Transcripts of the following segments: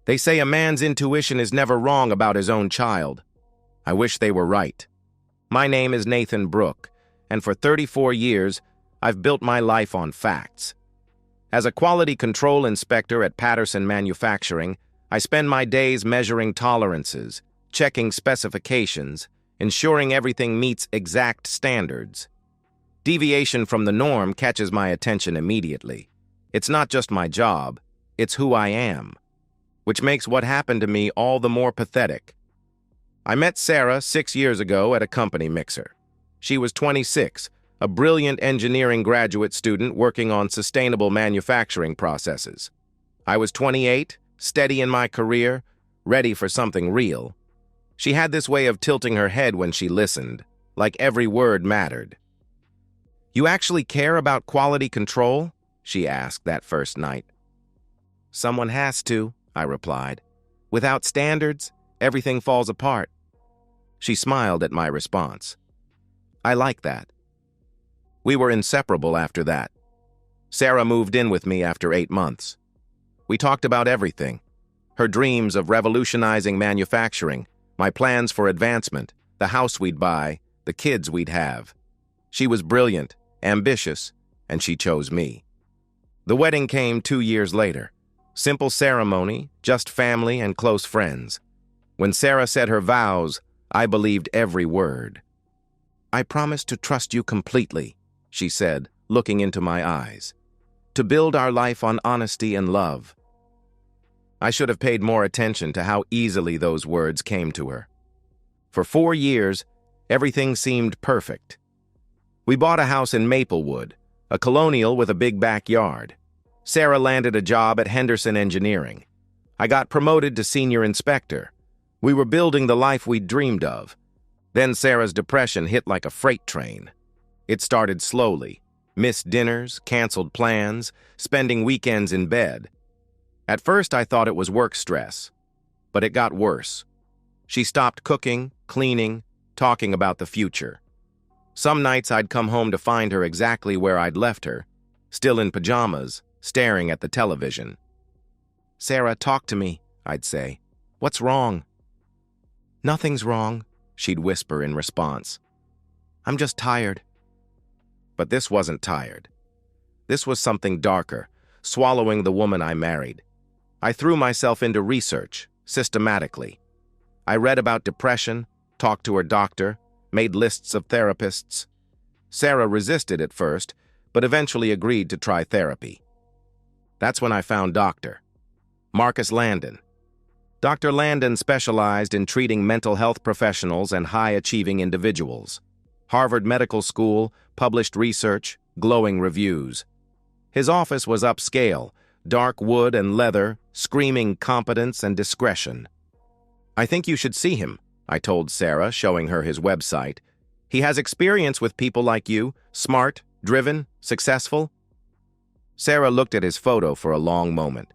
They say a man's intuition is never wrong about his own child. I wish they were right. My name is Nathan Brooke, and for 34 years, I've built my life on facts. As a quality control inspector at Patterson Manufacturing, I spend my days measuring tolerances, checking specifications, ensuring everything meets exact standards. Deviation from the norm catches my attention immediately. It's not just my job, it's who I am, which makes what happened to me all the more pathetic. I met Sarah 6 years ago at a company mixer. She was 26, a brilliant engineering graduate student working on sustainable manufacturing processes. I was 28, steady in my career, ready for something real. She had this way of tilting her head when she listened, like every word mattered. "You actually care about quality control?" she asked that first night. "Someone has to," I replied. "Without standards, everything falls apart." She smiled at my response. I like that. We were inseparable after that. Sarah moved in with me after 8 months. We talked about everything. Her dreams of revolutionizing manufacturing, my plans for advancement, the house we'd buy, the kids we'd have. She was brilliant, ambitious, and she chose me. The wedding came 2 years later. Simple ceremony, just family and close friends. When Sarah said her vows, I believed every word. "I promise to trust you completely," she said, looking into my eyes. "To build our life on honesty and love." I should have paid more attention to how easily those words came to her. For 4 years, everything seemed perfect. We bought a house in Maplewood, a colonial with a big backyard. Sarah landed a job at Henderson Engineering. I got promoted to senior inspector. We were building the life we'd dreamed of. Then Sarah's depression hit like a freight train. It started slowly. Missed dinners, canceled plans, spending weekends in bed. At first I thought it was work stress, but it got worse. She stopped cooking, cleaning, talking about the future. Some nights I'd come home to find her exactly where I'd left her, still in pajamas, staring at the television. "Sarah, talk to me," I'd say. "What's wrong?" "Nothing's wrong," she'd whisper in response. "I'm just tired." But this wasn't tired. This was something darker, swallowing the woman I married. I threw myself into research, systematically. I read about depression, talked to her doctor, made lists of therapists. Sarah resisted at first, but eventually agreed to try therapy. That's when I found Dr. Marcus Landon. Dr. Landon specialized in treating mental health professionals and high-achieving individuals. Harvard Medical School, published research, glowing reviews. His office was upscale, dark wood and leather, screaming competence and discretion. "I think you should see him," I told Sarah, showing her his website. "He has experience with people like you, smart, driven, successful." Sarah looked at his photo for a long moment.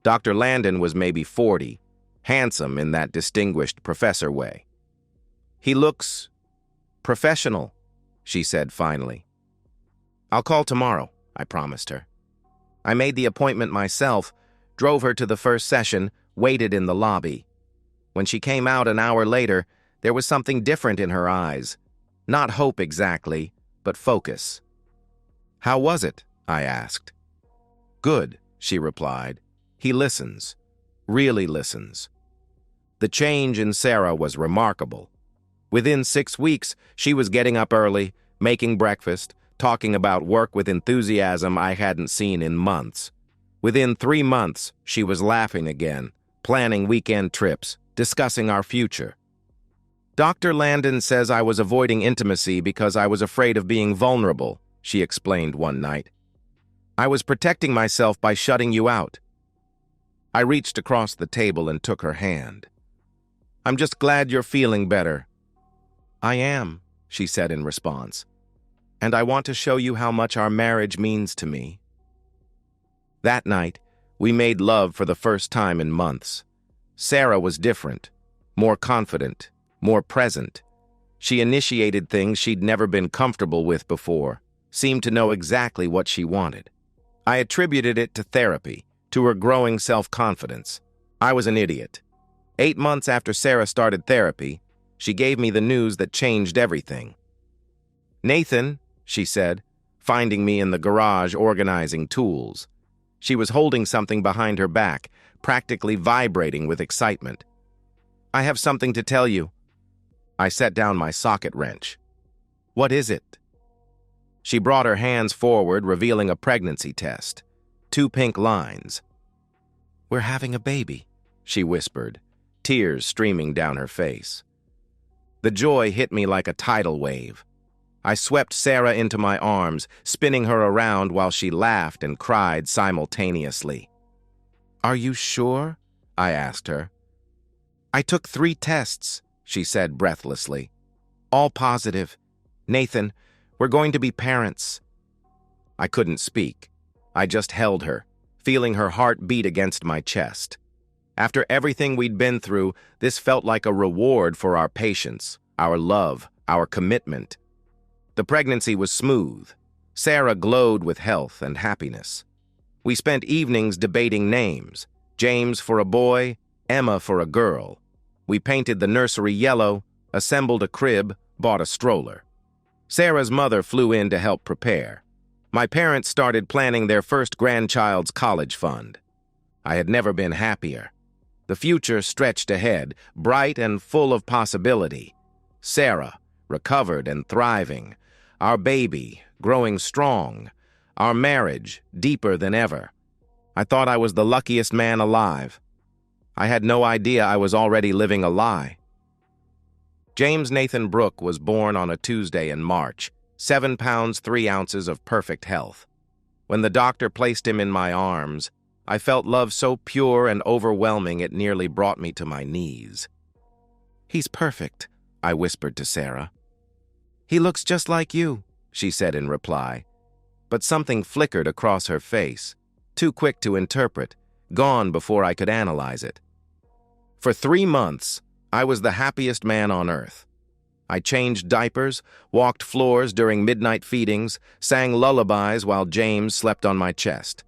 Dr. Landon was maybe 40, handsome in that distinguished professor way. "He looks professional," she said finally. "I'll call tomorrow," I promised her. I made the appointment myself, drove her to the first session, waited in the lobby. When she came out an hour later, there was something different in her eyes. Not hope exactly, but focus. "How was it?" I asked. "Good," she replied. "He listens. Really listens." The change in Sarah was remarkable. Within 6 weeks, she was getting up early, making breakfast, talking about work with enthusiasm I hadn't seen in months. Within 3 months, she was laughing again, planning weekend trips, discussing our future. "Dr. Landon says I was avoiding intimacy because I was afraid of being vulnerable," she explained one night. "I was protecting myself by shutting you out." I reached across the table and took her hand. "I'm just glad you're feeling better." "I am," she said in response. "And I want to show you how much our marriage means to me." That night, we made love for the first time in months. Sarah was different, more confident, more present. She initiated things she'd never been comfortable with before, seemed to know exactly what she wanted. I attributed it to therapy, to her growing self-confidence. I was an idiot. 8 months after Sarah started therapy, she gave me the news that changed everything. "Nathan," she said, finding me in the garage organizing tools. She was holding something behind her back, practically vibrating with excitement. "I have something to tell you." I set down my socket wrench. "What is it?" She brought her hands forward, revealing a pregnancy test. 2 pink lines. "We're having a baby," she whispered, tears streaming down her face. The joy hit me like a tidal wave. I swept Sarah into my arms, spinning her around while she laughed and cried simultaneously. "Are you sure?" I asked her. "I took 3 tests," she said breathlessly. "All positive. Nathan, we're going to be parents." I couldn't speak. I just held her, feeling her heart beat against my chest. After everything we'd been through, this felt like a reward for our patience, our love, our commitment. The pregnancy was smooth. Sarah glowed with health and happiness. We spent evenings debating names, James for a boy, Emma for a girl. We painted the nursery yellow, assembled a crib, bought a stroller. Sarah's mother flew in to help prepare. My parents started planning their first grandchild's college fund. I had never been happier. The future stretched ahead, bright and full of possibility. Sarah, recovered and thriving. Our baby, growing strong. Our marriage, deeper than ever. I thought I was the luckiest man alive. I had no idea I was already living a lie. James Nathan Brooke was born on a Tuesday in March, 7 pounds 3 ounces of perfect health. When the doctor placed him in my arms, I felt love so pure and overwhelming it nearly brought me to my knees. "He's perfect," I whispered to Sarah. "He looks just like you," she said in reply. But something flickered across her face, too quick to interpret, gone before I could analyze it. For 3 months, I was the happiest man on earth. I changed diapers, walked floors during midnight feedings, sang lullabies while James slept on my chest.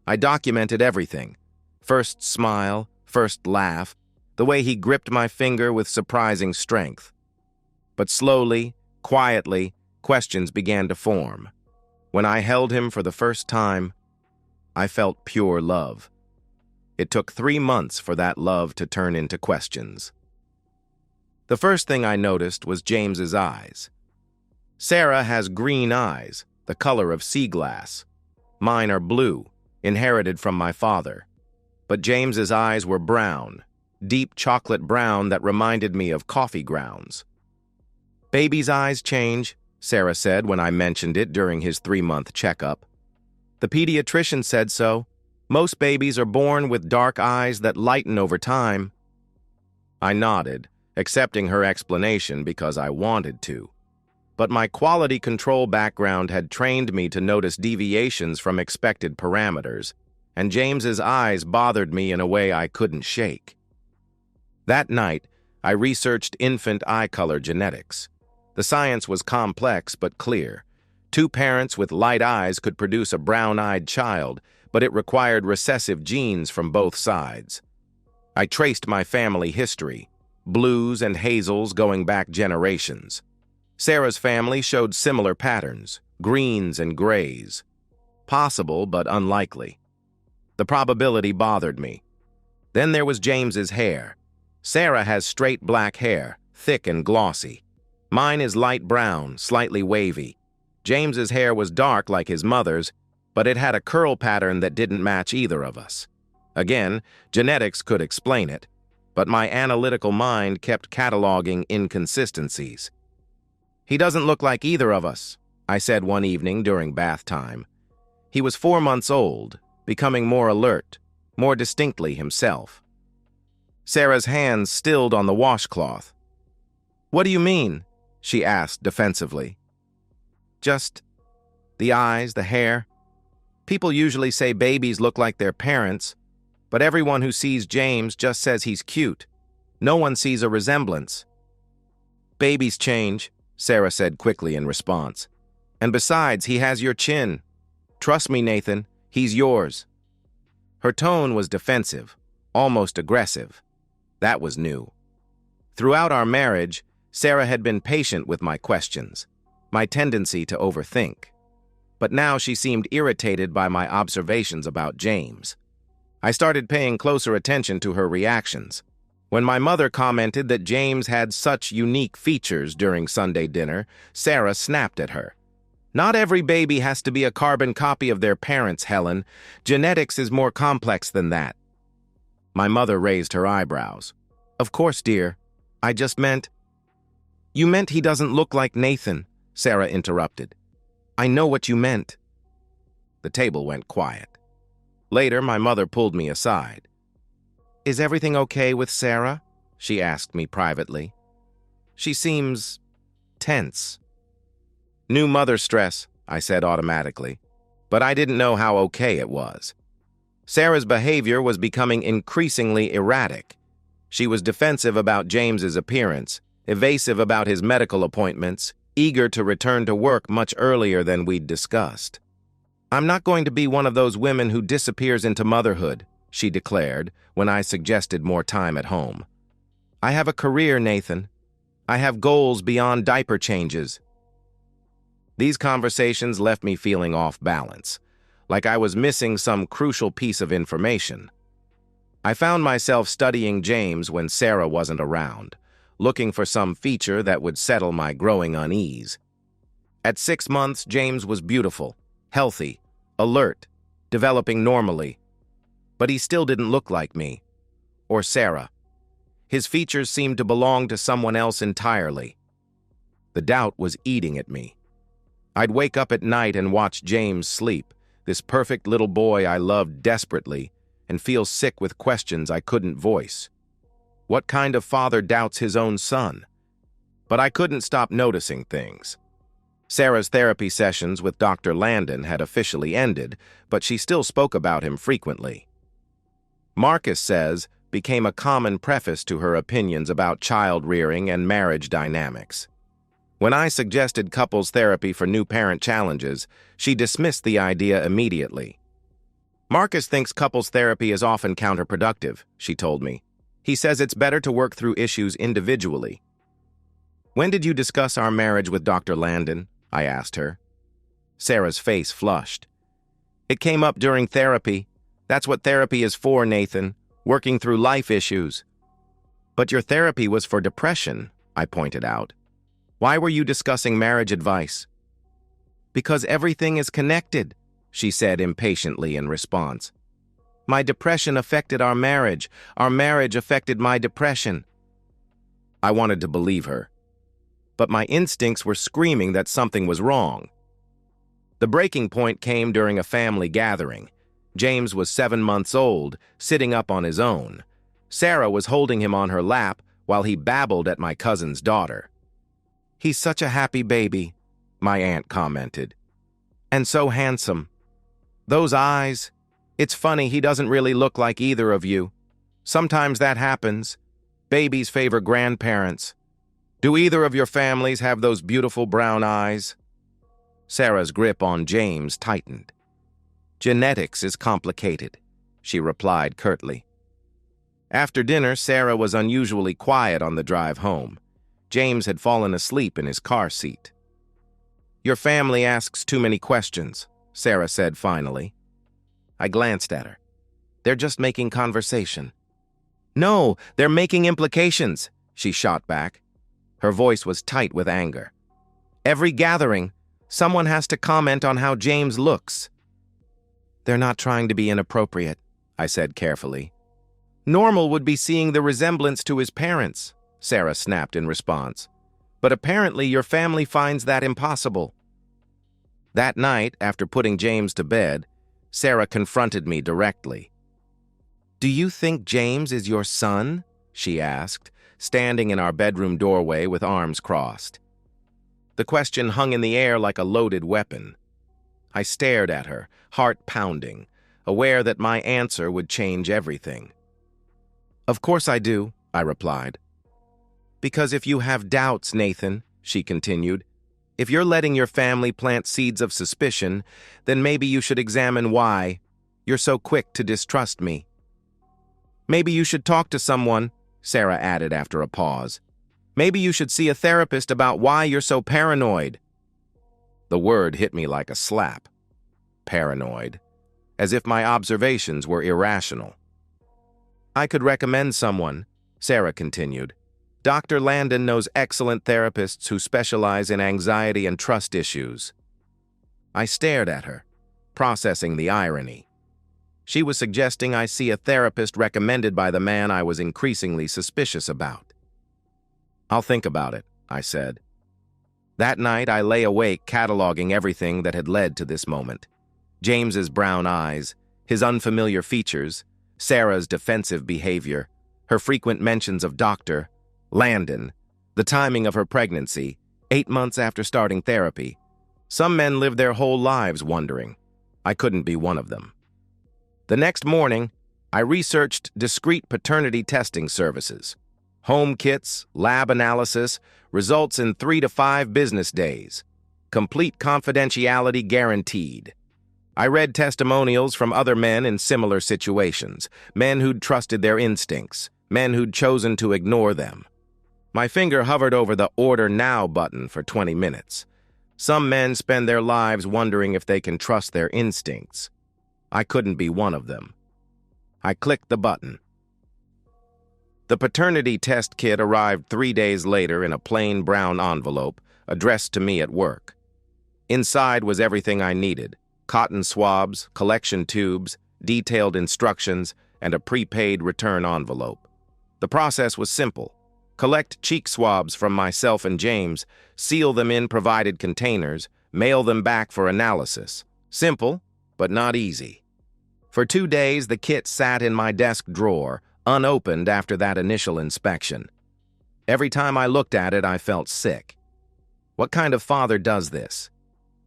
I documented everything. First smile, first laugh, the way he gripped my finger with surprising strength. But slowly, quietly, questions began to form. When I held him for the first time, I felt pure love. It took 3 months for that love to turn into questions. The first thing I noticed was James's eyes. Sarah has green eyes, the color of sea glass. Mine are blue, inherited from my father. But James's eyes were brown, deep chocolate brown that reminded me of coffee grounds. "Baby's eyes change," Sarah said when I mentioned it during his 3-month checkup. "The pediatrician said so. Most babies are born with dark eyes that lighten over time." I nodded, accepting her explanation because I wanted to. But my quality control background had trained me to notice deviations from expected parameters, and James's eyes bothered me in a way I couldn't shake. That night, I researched infant eye color genetics. The science was complex but clear. 2 parents with light eyes could produce a brown-eyed child, but it required recessive genes from both sides. I traced my family history, blues and hazels going back generations. Sarah's family showed similar patterns, greens and grays. Possible, but unlikely. The probability bothered me. Then there was James's hair. Sarah has straight black hair, thick and glossy. Mine is light brown, slightly wavy. James's hair was dark like his mother's, but it had a curl pattern that didn't match either of us. Again, genetics could explain it, but my analytical mind kept cataloging inconsistencies. "He doesn't look like either of us," I said one evening during bath time. He was 4 months old, becoming more alert, more distinctly himself. Sarah's hands stilled on the washcloth. "What do you mean?" she asked defensively. "Just the eyes, the hair. People usually say babies look like their parents, but everyone who sees James just says he's cute. No one sees a resemblance." "Babies change," Sarah said quickly in response. "And besides, he has your chin. Trust me, Nathan, he's yours." Her tone was defensive, almost aggressive. That was new. Throughout our marriage, Sarah had been patient with my questions, my tendency to overthink. But now she seemed irritated by my observations about James. I started paying closer attention to her reactions. When my mother commented that James had such unique features during Sunday dinner, Sarah snapped at her. "Not every baby has to be a carbon copy of their parents, Helen. Genetics is more complex than that." My mother raised her eyebrows. "Of course, dear. I just meant—" "You meant he doesn't look like Nathan," Sarah interrupted. "I know what you meant." The table went quiet. Later, my mother pulled me aside. "Is everything okay with Sarah?" she asked me privately. "She seems tense." "New mother stress," I said automatically, but I didn't know how okay it was. Sarah's behavior was becoming increasingly erratic. She was defensive about James's appearance, evasive about his medical appointments, eager to return to work much earlier than we'd discussed. "I'm not going to be one of those women who disappears into motherhood," she declared when I suggested more time at home. "I have a career, Nathan. I have goals beyond diaper changes." These conversations left me feeling off balance, like I was missing some crucial piece of information. I found myself studying James when Sarah wasn't around, looking for some feature that would settle my growing unease. At 6 months, James was beautiful, healthy, alert, developing normally. But he still didn't look like me, or Sarah. His features seemed to belong to someone else entirely. The doubt was eating at me. I'd wake up at night and watch James sleep, this perfect little boy I loved desperately, and feel sick with questions I couldn't voice. What kind of father doubts his own son? But I couldn't stop noticing things. Sarah's therapy sessions with Dr. Landon had officially ended, but she still spoke about him frequently. Marcus says became a common preface to her opinions about child rearing and marriage dynamics. When I suggested couples therapy for new parent challenges, she dismissed the idea immediately. "Marcus thinks couples therapy is often counterproductive," she told me. "He says it's better to work through issues individually." "When did you discuss our marriage with Dr. Landon?" I asked her. Sarah's face flushed. "It came up during therapy. That's what therapy is for, Nathan, working through life issues." "But your therapy was for depression," I pointed out. "Why were you discussing marriage advice?" "Because everything is connected," she said impatiently in response. "My depression affected our marriage affected my depression." I wanted to believe her, but my instincts were screaming that something was wrong. The breaking point came during a family gathering. James was 7 months old, sitting up on his own. Sarah was holding him on her lap while he babbled at my cousin's daughter. "He's such a happy baby," my aunt commented. "And so handsome. Those eyes. It's funny he doesn't really look like either of you. Sometimes that happens. Babies favor grandparents. Do either of your families have those beautiful brown eyes?" Sarah's grip on James tightened. "Genetics is complicated," she replied curtly. After dinner, Sarah was unusually quiet on the drive home. James had fallen asleep in his car seat. "Your family asks too many questions," Sarah said finally. I glanced at her. "They're just making conversation." "No, they're making implications," she shot back. Her voice was tight with anger. "Every gathering, someone has to comment on how James looks." "They're not trying to be inappropriate," I said carefully. "Normal would be seeing the resemblance to his parents," Sarah snapped in response. "But apparently your family finds that impossible." That night, after putting James to bed, Sarah confronted me directly. "Do you think James is your son?" she asked, standing in our bedroom doorway with arms crossed. The question hung in the air like a loaded weapon. I stared at her, heart pounding, aware that my answer would change everything. "Of course I do," I replied. "Because if you have doubts, Nathan," she continued, "if you're letting your family plant seeds of suspicion, then maybe you should examine why you're so quick to distrust me." Maybe you should talk to someone, Sarah added after a pause. Maybe you should see a therapist about why you're so paranoid. The word hit me like a slap. Paranoid. As if my observations were irrational. I could recommend someone, Sarah continued. Dr. Landon knows excellent therapists who specialize in anxiety and trust issues. I stared at her, processing the irony. She was suggesting I see a therapist recommended by the man I was increasingly suspicious about. I'll think about it, I said. That night, I lay awake cataloging everything that had led to this moment. James's brown eyes, his unfamiliar features, Sarah's defensive behavior, her frequent mentions of Dr. Landon, the timing of her pregnancy, 8 months after starting therapy. Some men live their whole lives wondering. I couldn't be one of them. The next morning, I researched discrete paternity testing services. Home kits, lab analysis, results in 3 to 5 business days. Complete confidentiality guaranteed. I read testimonials from other men in similar situations, men who'd trusted their instincts, men who'd chosen to ignore them. My finger hovered over the Order Now button for 20 minutes. Some men spend their lives wondering if they can trust their instincts. I couldn't be one of them. I clicked the button. The paternity test kit arrived 3 days later in a plain brown envelope addressed to me at work. Inside was everything I needed: cotton swabs, collection tubes, detailed instructions, and a prepaid return envelope. The process was simple. Collect cheek swabs from myself and James, seal them in provided containers, mail them back for analysis. Simple, but not easy. For 2 days, the kit sat in my desk drawer, unopened after that initial inspection. Every time I looked at it, I felt sick. What kind of father does this?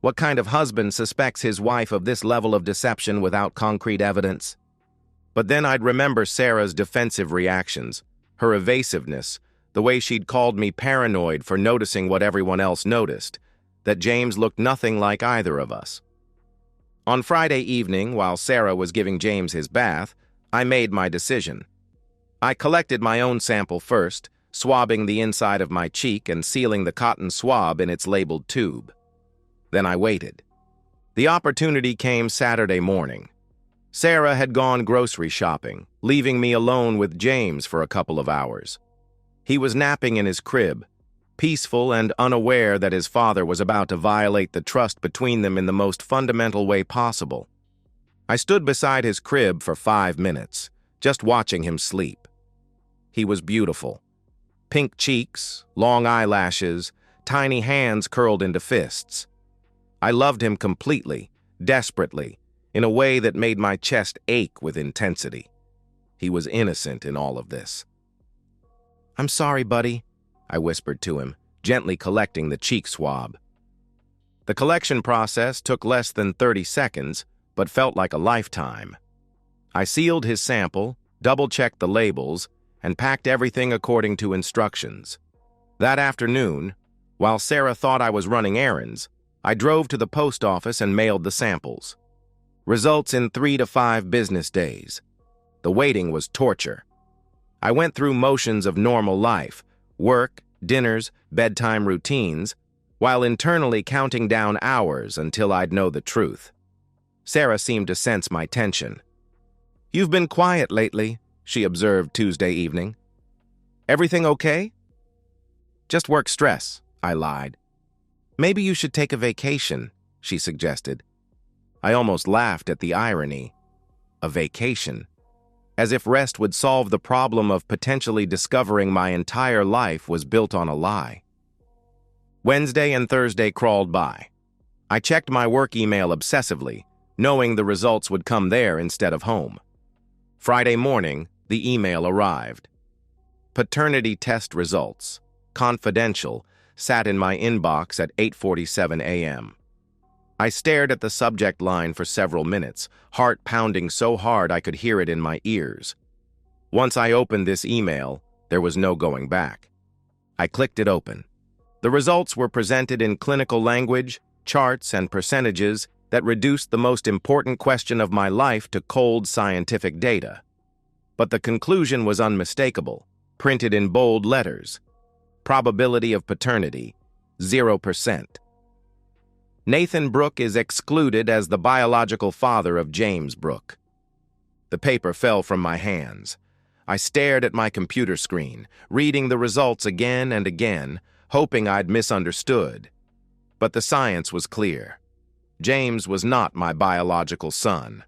What kind of husband suspects his wife of this level of deception without concrete evidence? But then I'd remember Sarah's defensive reactions, her evasiveness, the way she'd called me paranoid for noticing what everyone else noticed, that James looked nothing like either of us. On Friday evening, while Sarah was giving James his bath, I made my decision. I collected my own sample first, swabbing the inside of my cheek and sealing the cotton swab in its labeled tube. Then I waited. The opportunity came Saturday morning. Sarah had gone grocery shopping, leaving me alone with James for a couple of hours. He was napping in his crib, peaceful and unaware that his father was about to violate the trust between them in the most fundamental way possible. I stood beside his crib for 5 minutes, just watching him sleep. He was beautiful. Pink cheeks, long eyelashes, tiny hands curled into fists. I loved him completely, desperately, in a way that made my chest ache with intensity. He was innocent in all of this. "I'm sorry, buddy," I whispered to him, gently collecting the cheek swab. The collection process took less than 30 seconds, but felt like a lifetime. I sealed his sample, double-checked the labels, and packed everything according to instructions. That afternoon, while Sarah thought I was running errands, I drove to the post office and mailed the samples. Results in 3 to 5 business days. The waiting was torture. I went through motions of normal life, work, dinners, bedtime routines, while internally counting down hours until I'd know the truth. Sarah seemed to sense my tension. "You've been quiet lately," she observed Tuesday evening. "Everything okay?" "Just work stress," I lied. "Maybe you should take a vacation," she suggested. I almost laughed at the irony. A vacation. As if rest would solve the problem of potentially discovering my entire life was built on a lie. Wednesday and Thursday crawled by. I checked my work email obsessively, knowing the results would come there instead of home. Friday morning, the email arrived. Paternity test results, confidential, sat in my inbox at 8:47 a.m. I stared at the subject line for several minutes, heart pounding so hard I could hear it in my ears. Once I opened this email, there was no going back. I clicked it open. The results were presented in clinical language, charts, and percentages that reduced the most important question of my life to cold scientific data. But the conclusion was unmistakable, printed in bold letters. Probability of paternity, 0%. Nathan Brooke is excluded as the biological father of James Brooke. The paper fell from my hands. I stared at my computer screen, reading the results again and again, hoping I'd misunderstood. But the science was clear. James was not my biological son.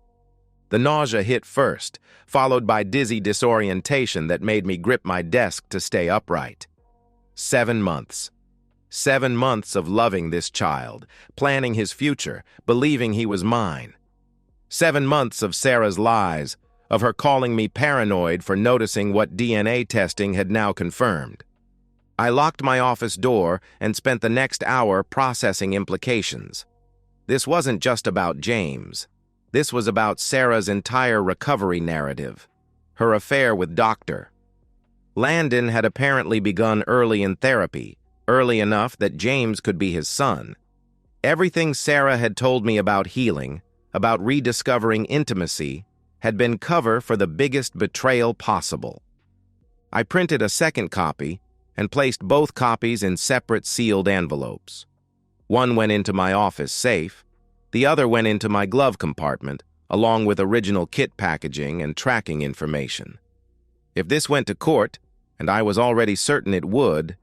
The nausea hit first, followed by dizzy disorientation that made me grip my desk to stay upright. 7 months. 7 months of loving this child, planning his future, believing he was mine. 7 months of Sarah's lies, of her calling me paranoid for noticing what DNA testing had now confirmed. I locked my office door and spent the next hour processing implications. This wasn't just about James. This was about Sarah's entire recovery narrative, her affair with Dr. Landon had apparently begun early in therapy, early enough that James could be his son. Everything Sarah had told me about healing, about rediscovering intimacy, had been cover for the biggest betrayal possible. I printed a second copy and placed both copies in separate sealed envelopes. One went into my office safe, the other went into my glove compartment, along with original kit packaging and tracking information. If this went to court, and I was already certain it would,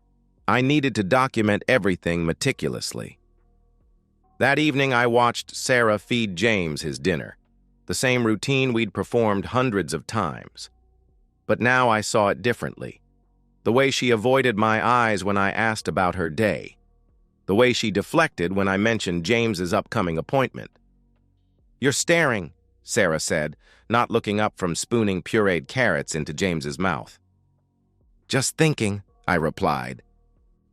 I needed to document everything meticulously. That evening, I watched Sarah feed James his dinner, the same routine we'd performed hundreds of times. But now I saw it differently. The way she avoided my eyes when I asked about her day. The way she deflected when I mentioned James's upcoming appointment. "You're staring," Sarah said, not looking up from spooning pureed carrots into James's mouth. "Just thinking," I replied.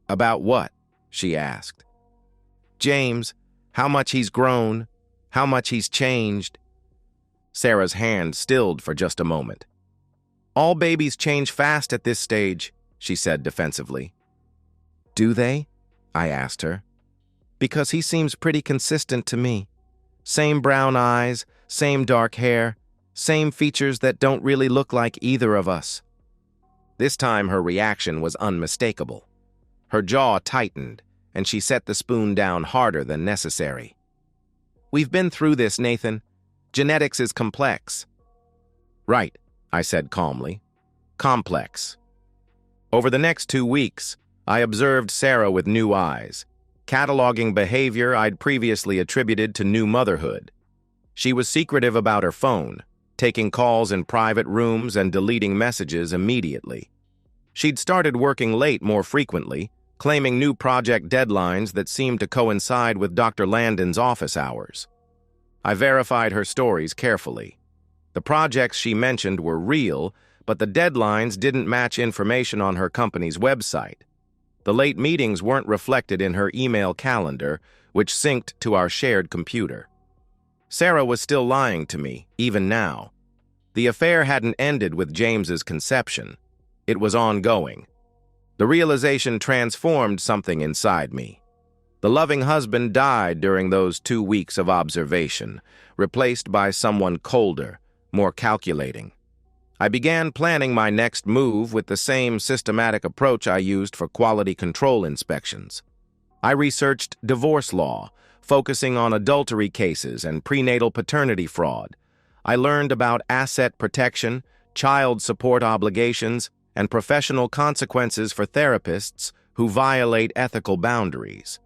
"About what?" she asked. "James, how much he's grown, how much he's changed." Sarah's hand stilled for just a moment. "All babies change fast at this stage," she said defensively. "Do they?" I asked her. "Because he seems pretty consistent to me. Same brown eyes, same dark hair, same features that don't really look like either of us." This time her reaction was unmistakable. Her jaw tightened, and she set the spoon down harder than necessary. "We've been through this, Nathan. Genetics is complex." "Right," I said calmly. "Complex." Over the next 2 weeks, I observed Sarah with new eyes, cataloging behavior I'd previously attributed to new motherhood. She was secretive about her phone, taking calls in private rooms and deleting messages immediately. She'd started working late more frequently, claiming new project deadlines that seemed to coincide with Dr. Landon's office hours. I verified her stories carefully. The projects she mentioned were real, but the deadlines didn't match information on her company's website. The late meetings weren't reflected in her email calendar, which synced to our shared computer. Sarah was still lying to me, even now. The affair hadn't ended with James's conception. It was ongoing. The realization transformed something inside me. The loving husband died during those 2 weeks of observation, replaced by someone colder, more calculating. I began planning my next move with the same systematic approach I used for quality control inspections. I researched divorce law, focusing on adultery cases and prenatal paternity fraud. I learned about asset protection, child support obligations, and professional consequences for therapists who violate ethical boundaries.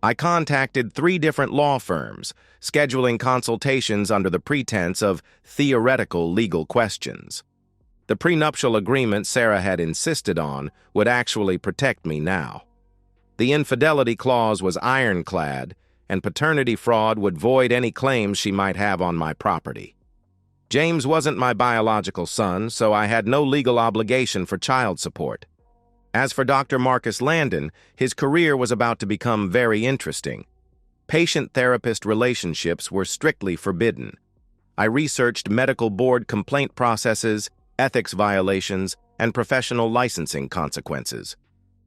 I contacted 3 different law firms, scheduling consultations under the pretense of theoretical legal questions. The prenuptial agreement Sarah had insisted on would actually protect me now. The infidelity clause was ironclad, and paternity fraud would void any claims she might have on my property. James wasn't my biological son, so I had no legal obligation for child support. As for Dr. Marcus Landon, his career was about to become very interesting. Patient-therapist relationships were strictly forbidden. I researched medical board complaint processes, ethics violations, and professional licensing consequences.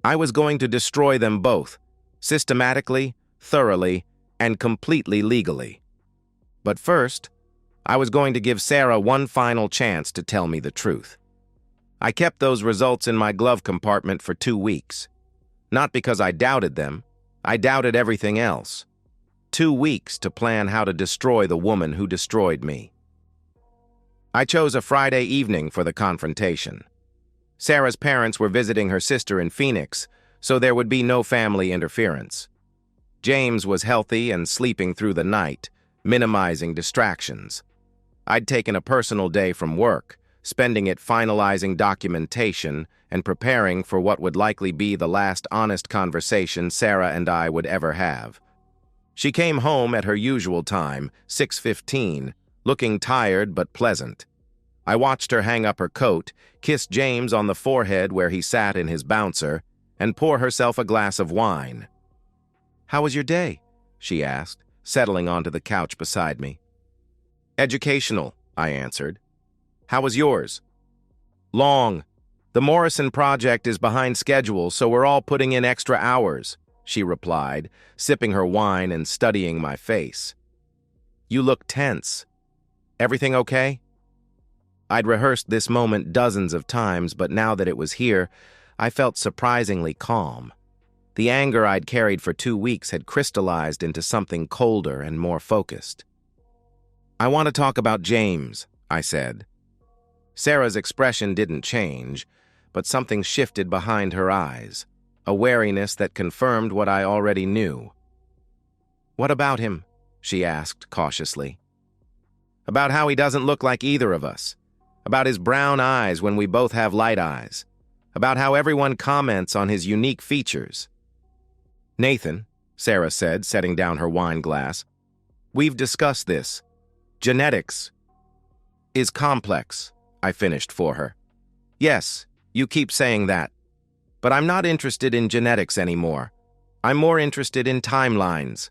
I was going to destroy them both, systematically, thoroughly, and completely legally. But first, I was going to give Sarah one final chance to tell me the truth. I kept those results in my glove compartment for 2 weeks. Not because I doubted them, I doubted everything else. 2 weeks to plan how to destroy the woman who destroyed me. I chose a Friday evening for the confrontation. Sarah's parents were visiting her sister in Phoenix, so there would be no family interference. James was healthy and sleeping through the night, minimizing distractions. I'd taken a personal day from work, spending it finalizing documentation and preparing for what would likely be the last honest conversation Sarah and I would ever have. She came home at her usual time, 6:15, looking tired but pleasant. I watched her hang up her coat, kiss James on the forehead where he sat in his bouncer, and pour herself a glass of wine. "How was your day?" she asked, settling onto the couch beside me. "Educational," I answered. "How was yours?" "Long. The Morrison project is behind schedule, so we're all putting in extra hours," she replied, sipping her wine and studying my face. "You look tense. Everything okay?" I'd rehearsed this moment dozens of times, but now that it was here, I felt surprisingly calm. The anger I'd carried for 2 weeks had crystallized into something colder and more focused. "I want to talk about James," I said. Sarah's expression didn't change, but something shifted behind her eyes, a wariness that confirmed what I already knew. "What about him?" she asked cautiously. "About how he doesn't look like either of us. About his brown eyes when we both have light eyes. About how everyone comments on his unique features." "Nathan," Sarah said, setting down her wine glass, "we've discussed this. Genetics is complex," I finished for her. "Yes, you keep saying that. But I'm not interested in genetics anymore. I'm more interested in timelines."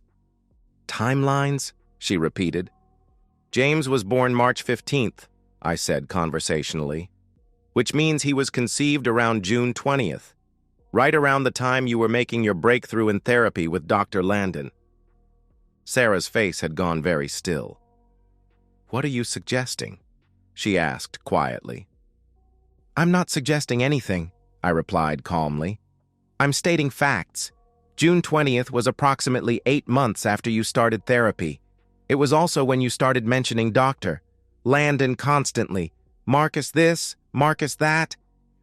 "Timelines?" she repeated. "James was born March 15th, I said conversationally, "which means he was conceived around June 20th, right around the time you were making your breakthrough in therapy with Dr. Landon." Sarah's face had gone very still. "What are you suggesting?" she asked quietly. "I'm not suggesting anything," I replied calmly. "I'm stating facts. June 20th was approximately 8 months after you started therapy. It was also when you started mentioning Dr. Landon constantly. Marcus this, Marcus that.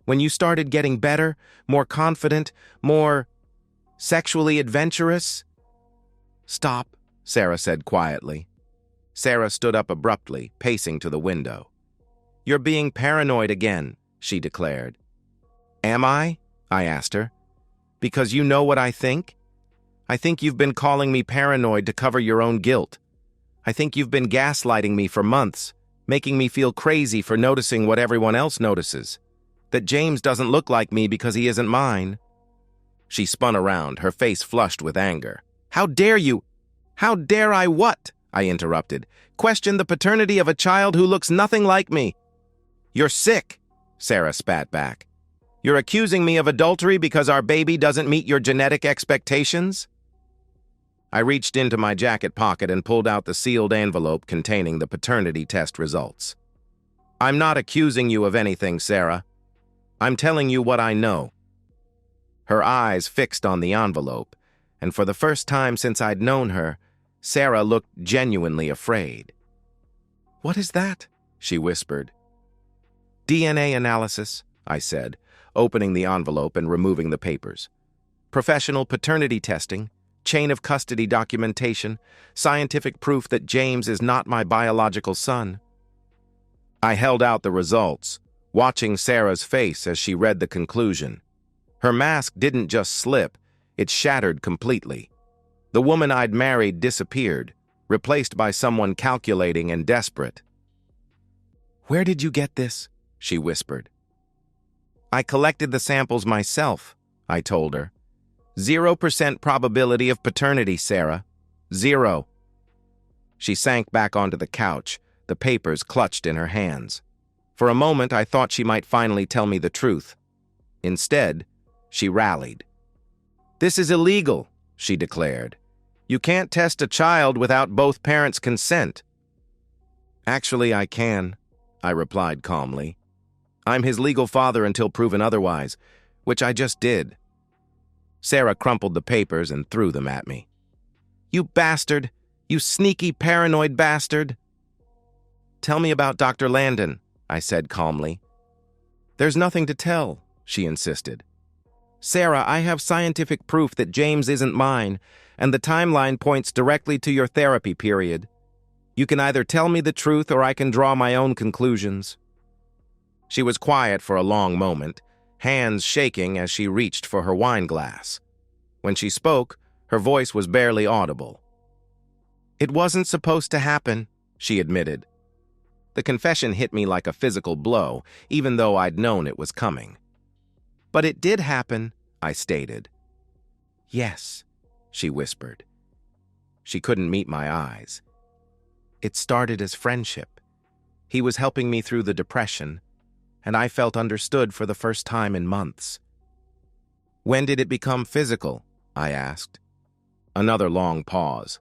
When you started getting better, more confident, more sexually adventurous." "Stop," Sarah said quietly. Sarah stood up abruptly, pacing to the window. "You're being paranoid again," she declared. "Am I?" I asked her. "Because you know what I think? I think you've been calling me paranoid to cover your own guilt. I think you've been gaslighting me for months, making me feel crazy for noticing what everyone else notices. That James doesn't look like me because he isn't mine." She spun around, her face flushed with anger. "How dare you?" "How dare I what?" I interrupted. "Question the paternity of a child who looks nothing like me." "You're sick," Sarah spat back. "You're accusing me of adultery because our baby doesn't meet your genetic expectations?" I reached into my jacket pocket and pulled out the sealed envelope containing the paternity test results. "I'm not accusing you of anything, Sarah. I'm telling you what I know." Her eyes fixed on the envelope, and for the first time since I'd known her, Sarah looked genuinely afraid. "What is that?" she whispered. "DNA analysis," I said, opening the envelope and removing the papers. "Professional paternity testing, chain of custody documentation, scientific proof that James is not my biological son." I held out the results, watching Sarah's face as she read the conclusion. Her mask didn't just slip, it shattered completely. The woman I'd married disappeared, replaced by someone calculating and desperate. "Where did you get this?" she whispered. "I collected the samples myself," I told her. 0% probability of paternity, Sarah. 0. She sank back onto the couch, the papers clutched in her hands. For a moment, I thought she might finally tell me the truth. Instead, she rallied. "This is illegal," she declared. "You can't test a child without both parents' consent." Actually, I can, I replied calmly. I'm his legal father until proven otherwise, which I just did. Sarah crumpled the papers and threw them at me. You bastard! You sneaky, paranoid bastard! Tell me about Dr. Landon, I said calmly. There's nothing to tell, she insisted. Sarah, I have scientific proof that James isn't mine, and the timeline points directly to your therapy period. You can either tell me the truth or I can draw my own conclusions. She was quiet for a long moment, hands shaking as she reached for her wine glass. When she spoke, her voice was barely audible. It wasn't supposed to happen, she admitted. The confession hit me like a physical blow, even though I'd known it was coming. But it did happen, I stated. Yes, she whispered. She couldn't meet my eyes. It started as friendship. He was helping me through the depression, and I felt understood for the first time in months. When did it become physical? I asked. Another long pause.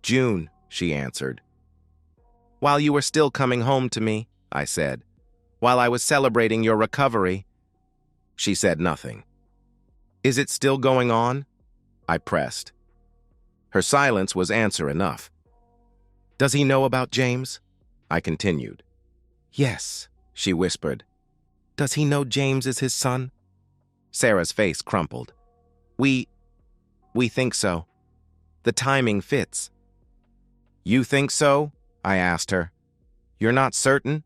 June, she answered. While you were still coming home to me, I said. While I was celebrating your recovery. She said nothing. Is it still going on? I pressed. Her silence was answer enough. Does he know about James? I continued. Yes, she whispered. Does he know James is his son? Sarah's face crumpled. We think so. The timing fits. You think so? I asked her. You're not certain?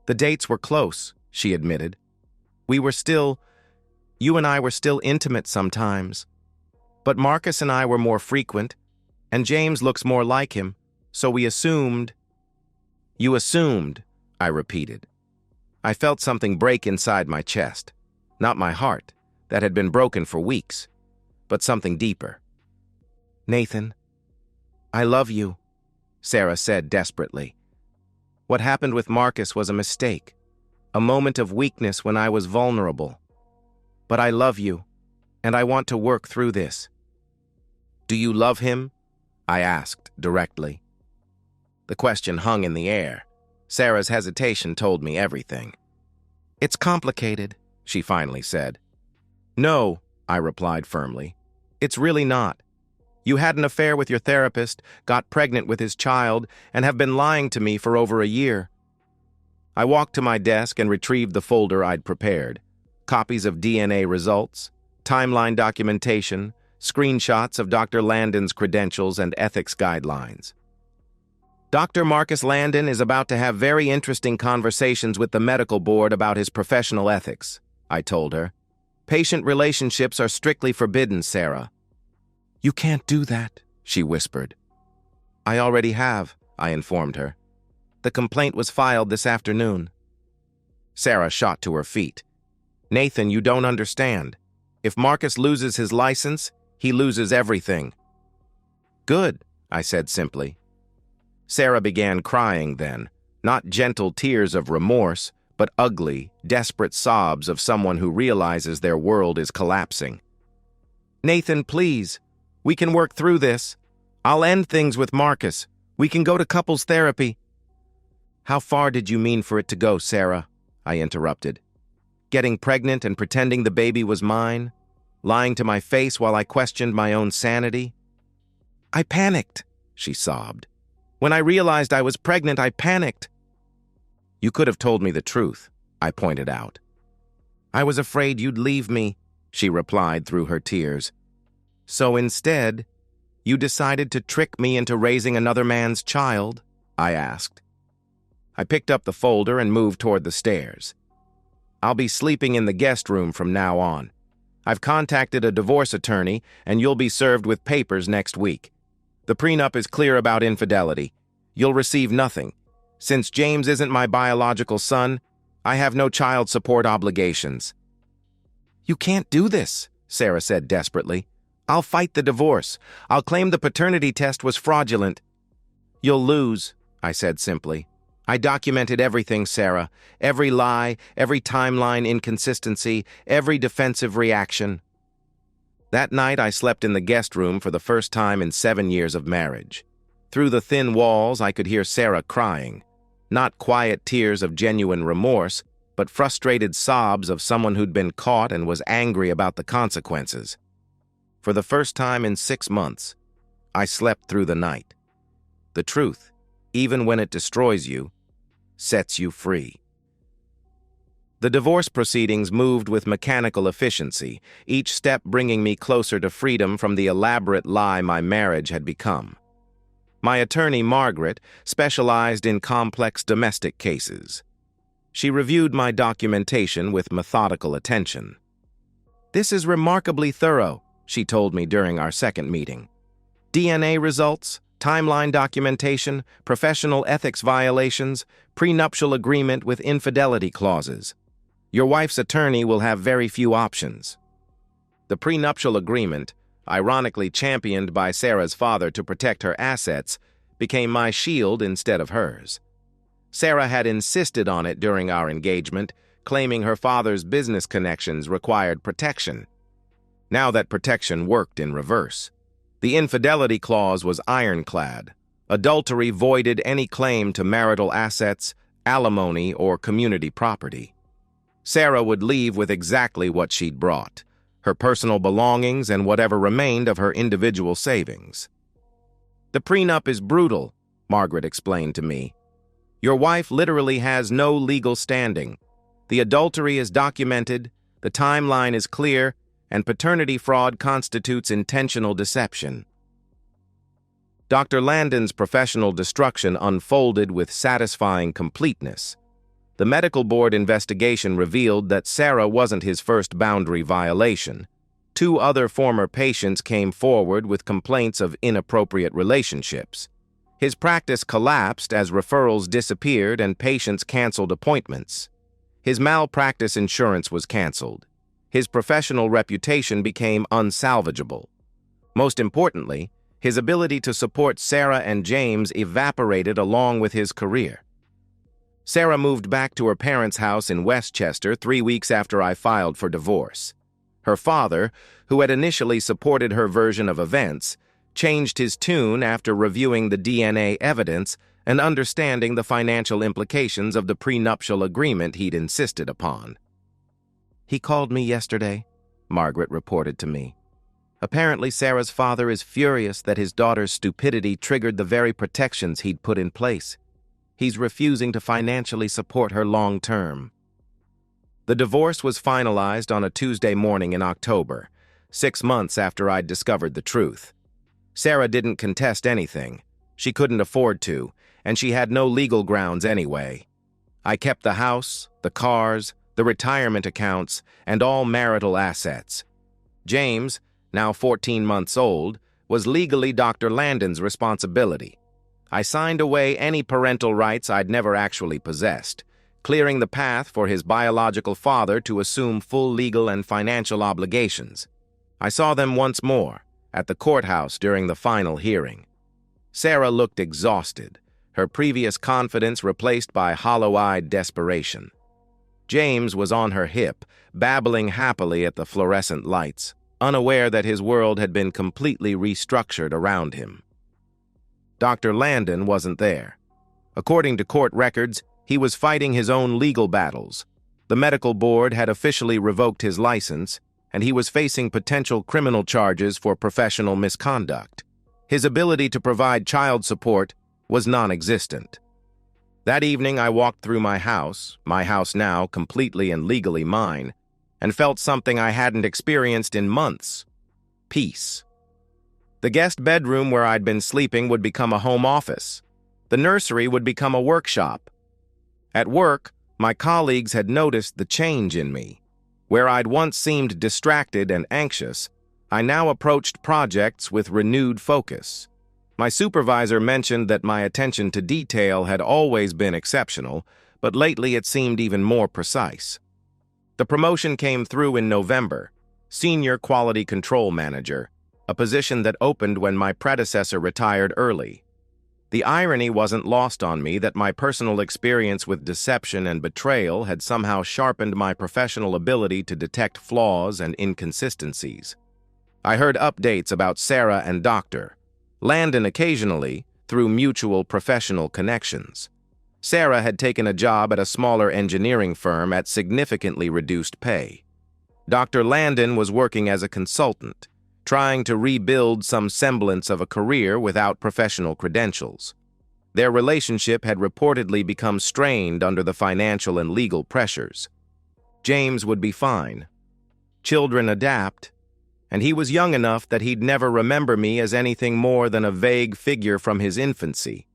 The dates were close, she admitted. You and I were still intimate sometimes. But Marcus and I were more frequent, and James looks more like him, so we assumed. You assumed, I repeated. I felt something break inside my chest, not my heart, that had been broken for weeks, but something deeper. Nathan, I love you, Sarah said desperately. What happened with Marcus was a mistake, a moment of weakness when I was vulnerable. But I love you, and I want to work through this. Do you love him? I asked directly. The question hung in the air. Sarah's hesitation told me everything. It's complicated, she finally said. No, I replied firmly. It's really not. You had an affair with your therapist, got pregnant with his child, and have been lying to me for over a year. I walked to my desk and retrieved the folder I'd prepared. Copies of DNA results, timeline documentation, screenshots of Dr. Landon's credentials and ethics guidelines. Dr. Marcus Landon is about to have very interesting conversations with the medical board about his professional ethics, I told her. Patient relationships are strictly forbidden, Sarah. You can't do that, she whispered. I already have, I informed her. The complaint was filed this afternoon. Sarah shot to her feet. Nathan, you don't understand. If Marcus loses his license, he loses everything. Good, I said simply. Sarah began crying then, not gentle tears of remorse, but ugly, desperate sobs of someone who realizes their world is collapsing. Nathan, please. We can work through this. I'll end things with Marcus. We can go to couples therapy. How far did you mean for it to go, Sarah? I interrupted. Getting pregnant and pretending the baby was mine? Lying to my face while I questioned my own sanity? I panicked, she sobbed. When I realized I was pregnant, I panicked. You could have told me the truth, I pointed out. I was afraid you'd leave me, she replied through her tears. So instead, you decided to trick me into raising another man's child? I asked. I picked up the folder and moved toward the stairs. I'll be sleeping in the guest room from now on. I've contacted a divorce attorney, and you'll be served with papers next week. The prenup is clear about infidelity. You'll receive nothing. Since James isn't my biological son, I have no child support obligations. You can't do this, Sarah said desperately. I'll fight the divorce. I'll claim the paternity test was fraudulent. You'll lose, I said simply. I documented everything, Sarah. Every lie, every timeline inconsistency, every defensive reaction. That night, I slept in the guest room for the first time in 7 years of marriage. Through the thin walls, I could hear Sarah crying, not quiet tears of genuine remorse, but frustrated sobs of someone who'd been caught and was angry about the consequences. For the first time in 6 months, I slept through the night. The truth, even when it destroys you, sets you free. The divorce proceedings moved with mechanical efficiency, each step bringing me closer to freedom from the elaborate lie my marriage had become. My attorney, Margaret, specialized in complex domestic cases. She reviewed my documentation with methodical attention. "This is remarkably thorough," she told me during our second meeting. "DNA results, timeline documentation, professional ethics violations, prenuptial agreement with infidelity clauses. Your wife's attorney will have very few options." The prenuptial agreement, ironically championed by Sarah's father to protect her assets, became my shield instead of hers. Sarah had insisted on it during our engagement, claiming her father's business connections required protection. Now that protection worked in reverse. The infidelity clause was ironclad. Adultery voided any claim to marital assets, alimony, or community property. Sarah would leave with exactly what she'd brought, her personal belongings and whatever remained of her individual savings. "The prenup is brutal," Margaret explained to me. "Your wife literally has no legal standing. The adultery is documented, the timeline is clear, and paternity fraud constitutes intentional deception." Dr. Landon's professional destruction unfolded with satisfying completeness. The medical board investigation revealed that Sarah wasn't his first boundary violation. 2 other former patients came forward with complaints of inappropriate relationships. His practice collapsed as referrals disappeared and patients canceled appointments. His malpractice insurance was canceled. His professional reputation became unsalvageable. Most importantly, his ability to support Sarah and James evaporated along with his career. Sarah moved back to her parents' house in Westchester 3 weeks after I filed for divorce. Her father, who had initially supported her version of events, changed his tune after reviewing the DNA evidence and understanding the financial implications of the prenuptial agreement he'd insisted upon. "He called me yesterday," Margaret reported to me. "Apparently Sarah's father is furious that his daughter's stupidity triggered the very protections he'd put in place. He's refusing to financially support her long term." The divorce was finalized on a Tuesday morning in October, 6 months after I'd discovered the truth. Sarah didn't contest anything. She couldn't afford to, and she had no legal grounds anyway. I kept the house, the cars, the retirement accounts, and all marital assets. James, now 14 months old, was legally Dr. Landon's responsibility. I signed away any parental rights I'd never actually possessed, clearing the path for his biological father to assume full legal and financial obligations. I saw them once more, at the courthouse during the final hearing. Sarah looked exhausted, her previous confidence replaced by hollow-eyed desperation. James was on her hip, babbling happily at the fluorescent lights, unaware that his world had been completely restructured around him. Dr. Landon wasn't there. According to court records, he was fighting his own legal battles. The medical board had officially revoked his license, and he was facing potential criminal charges for professional misconduct. His ability to provide child support was non-existent. That evening, I walked through my house now completely and legally mine, and felt something I hadn't experienced in months: peace. The guest bedroom where I'd been sleeping would become a home office. The nursery would become a workshop. At work, my colleagues had noticed the change in me. Where I'd once seemed distracted and anxious, I now approached projects with renewed focus. My supervisor mentioned that my attention to detail had always been exceptional, but lately it seemed even more precise. The promotion came through in November, Senior Quality Control Manager, a position that opened when my predecessor retired early. The irony wasn't lost on me that my personal experience with deception and betrayal had somehow sharpened my professional ability to detect flaws and inconsistencies. I heard updates about Sarah and Dr. Landon occasionally, through mutual professional connections. Sarah had taken a job at a smaller engineering firm at significantly reduced pay. Dr. Landon was working as a consultant, trying to rebuild some semblance of a career without professional credentials. Their relationship had reportedly become strained under the financial and legal pressures. James would be fine. Children adapt, and he was young enough that he'd never remember me as anything more than a vague figure from his infancy.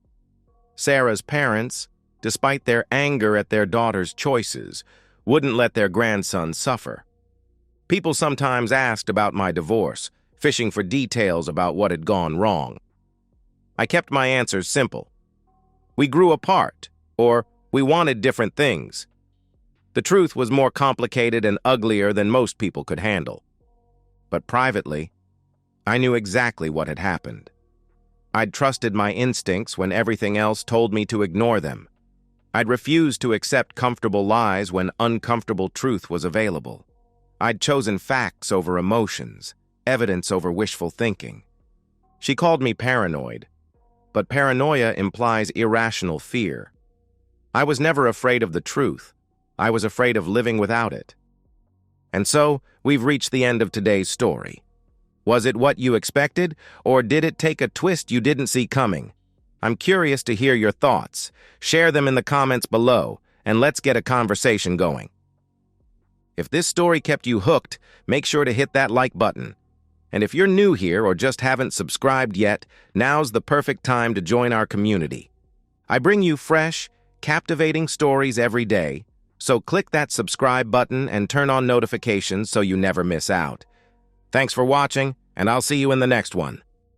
Sarah's parents, despite their anger at their daughter's choices, wouldn't let their grandson suffer. People sometimes asked about my divorce, fishing for details about what had gone wrong. I kept my answers simple. We grew apart, or we wanted different things. The truth was more complicated and uglier than most people could handle. But privately, I knew exactly what had happened. I'd trusted my instincts when everything else told me to ignore them. I'd refused to accept comfortable lies when uncomfortable truth was available. I'd chosen facts over emotions, evidence over wishful thinking. She called me paranoid, but paranoia implies irrational fear. I was never afraid of the truth. I was afraid of living without it. And so, we've reached the end of today's story. Was it what you expected, or did it take a twist you didn't see coming? I'm curious to hear your thoughts. Share them in the comments below, and let's get a conversation going. If this story kept you hooked, make sure to hit that like button. And if you're new here or just haven't subscribed yet, now's the perfect time to join our community. I bring you fresh, captivating stories every day, so click that subscribe button and turn on notifications so you never miss out. Thanks for watching, and I'll see you in the next one.